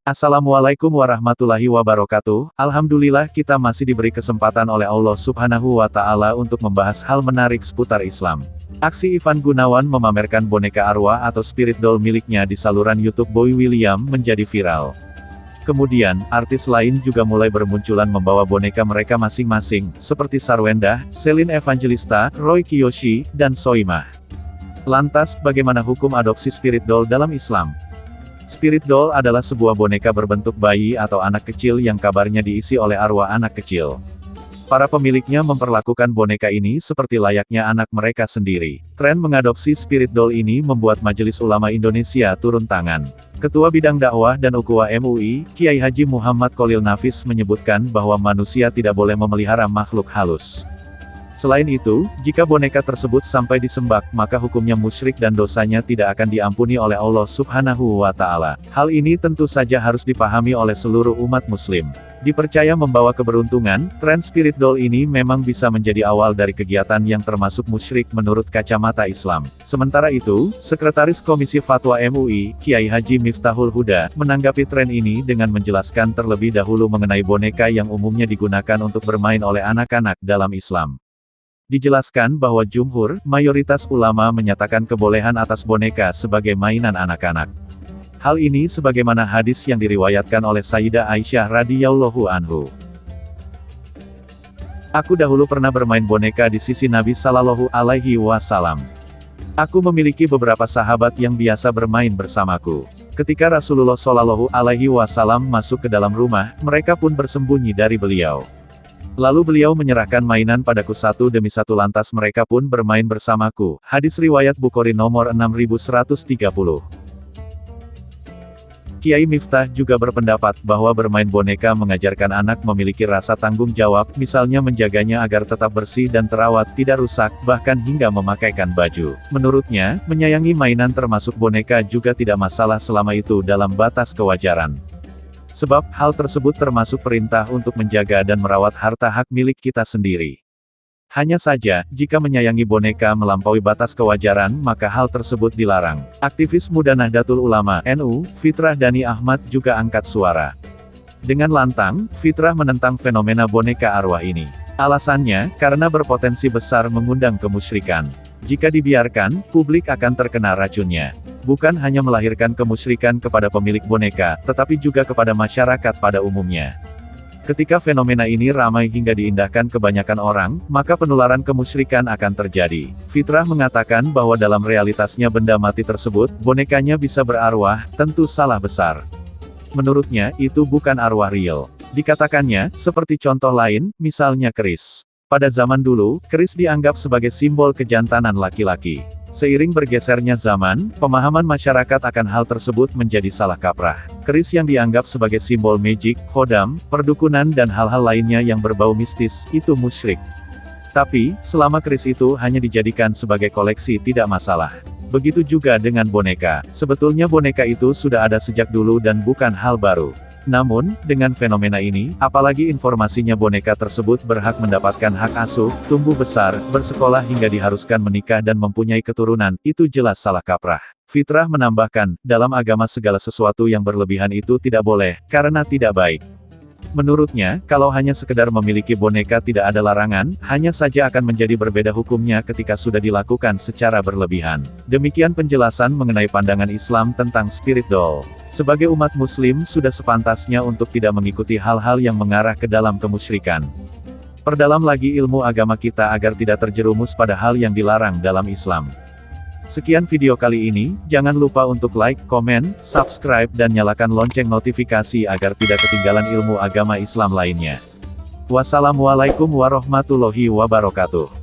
Assalamualaikum warahmatullahi wabarakatuh. Alhamdulillah kita masih diberi kesempatan oleh Allah Subhanahu wa Ta'ala untuk membahas hal menarik seputar Islam. Aksi Ivan Gunawan memamerkan boneka arwah atau spirit doll miliknya di saluran YouTube Boy William menjadi viral. Kemudian, artis lain juga mulai bermunculan membawa boneka mereka masing-masing, seperti Sarwendah, Celine Evangelista, Roy Kiyoshi, dan Soimah. Lantas, bagaimana hukum adopsi spirit doll dalam Islam? Spirit doll adalah sebuah boneka berbentuk bayi atau anak kecil yang kabarnya diisi oleh arwah anak kecil. Para pemiliknya memperlakukan boneka ini seperti layaknya anak mereka sendiri. Tren mengadopsi spirit doll ini membuat Majelis Ulama Indonesia turun tangan. Ketua Bidang Dakwah dan Ukhuwah MUI, Kiai Haji Muhammad Kholil Nafis menyebutkan bahwa manusia tidak boleh memelihara makhluk halus. Selain itu, jika boneka tersebut sampai disembah, maka hukumnya musyrik dan dosanya tidak akan diampuni oleh Allah Subhanahu wa Ta'ala. Hal ini tentu saja harus dipahami oleh seluruh umat Muslim. Dipercaya membawa keberuntungan, tren spirit doll ini memang bisa menjadi awal dari kegiatan yang termasuk musyrik menurut kacamata Islam. Sementara itu, Sekretaris Komisi Fatwa MUI, Kiai Haji Miftahul Huda, menanggapi tren ini dengan menjelaskan terlebih dahulu mengenai boneka yang umumnya digunakan untuk bermain oleh anak-anak dalam Islam. Dijelaskan bahwa mayoritas ulama menyatakan kebolehan atas boneka sebagai mainan anak-anak. Hal ini sebagaimana hadis yang diriwayatkan oleh Sayyidah Aisyah radhiyallahu anhu. Aku dahulu pernah bermain boneka di sisi Nabi Sallallahu Alaihi Wasallam. Aku memiliki beberapa sahabat yang biasa bermain bersamaku. Ketika Rasulullah Shallallahu Alaihi Wasallam masuk ke dalam rumah, mereka pun bersembunyi dari beliau. Lalu beliau menyerahkan mainan padaku satu demi satu lantas mereka pun bermain bersamaku. Hadis riwayat Bukhari nomor 6130. Kiai Miftah juga berpendapat bahwa bermain boneka mengajarkan anak memiliki rasa tanggung jawab, misalnya menjaganya agar tetap bersih dan terawat, tidak rusak, bahkan hingga memakaikan baju. Menurutnya, menyayangi mainan termasuk boneka juga tidak masalah selama itu dalam batas kewajaran. Sebab, hal tersebut termasuk perintah untuk menjaga dan merawat harta hak milik kita sendiri. Hanya saja, jika menyayangi boneka melampaui batas kewajaran, maka hal tersebut dilarang. Aktivis Muda Nahdlatul Ulama (NU), Fitrah Dani Ahmad juga angkat suara. Dengan lantang, Fitrah menentang fenomena boneka arwah ini. Alasannya, karena berpotensi besar mengundang kemusyrikan. Jika dibiarkan, publik akan terkena racunnya. Bukan hanya melahirkan kemusyrikan kepada pemilik boneka, tetapi juga kepada masyarakat pada umumnya. Ketika fenomena ini ramai hingga diindahkan kebanyakan orang, maka penularan kemusyrikan akan terjadi. Fitrah mengatakan bahwa dalam realitasnya benda mati tersebut, bonekanya bisa berarwah, tentu salah besar. Menurutnya, itu bukan arwah real. Dikatakannya, seperti contoh lain, misalnya keris. Pada zaman dulu, keris dianggap sebagai simbol kejantanan laki-laki. Seiring bergesernya zaman, pemahaman masyarakat akan hal tersebut menjadi salah kaprah. Keris yang dianggap sebagai simbol magic, khodam, perdukunan dan hal-hal lainnya yang berbau mistis, itu musyrik. Tapi, selama keris itu hanya dijadikan sebagai koleksi tidak masalah. Begitu juga dengan boneka. Sebetulnya boneka itu sudah ada sejak dulu dan bukan hal baru. Namun, dengan fenomena ini, apalagi informasinya boneka tersebut berhak mendapatkan hak asuh, tumbuh besar, bersekolah hingga diharuskan menikah dan mempunyai keturunan, itu jelas salah kaprah. Fitrah menambahkan, dalam agama segala sesuatu yang berlebihan itu tidak boleh, karena tidak baik. Menurutnya, kalau hanya sekedar memiliki boneka tidak ada larangan, hanya saja akan menjadi berbeda hukumnya ketika sudah dilakukan secara berlebihan. Demikian penjelasan mengenai pandangan Islam tentang spirit doll. Sebagai umat Muslim sudah sepantasnya untuk tidak mengikuti hal-hal yang mengarah ke dalam kemusyrikan. Perdalam lagi ilmu agama kita agar tidak terjerumus pada hal yang dilarang dalam Islam. Sekian video kali ini, jangan lupa untuk like, komen, subscribe dan nyalakan lonceng notifikasi agar tidak ketinggalan ilmu agama Islam lainnya. Wassalamualaikum warahmatullahi wabarakatuh.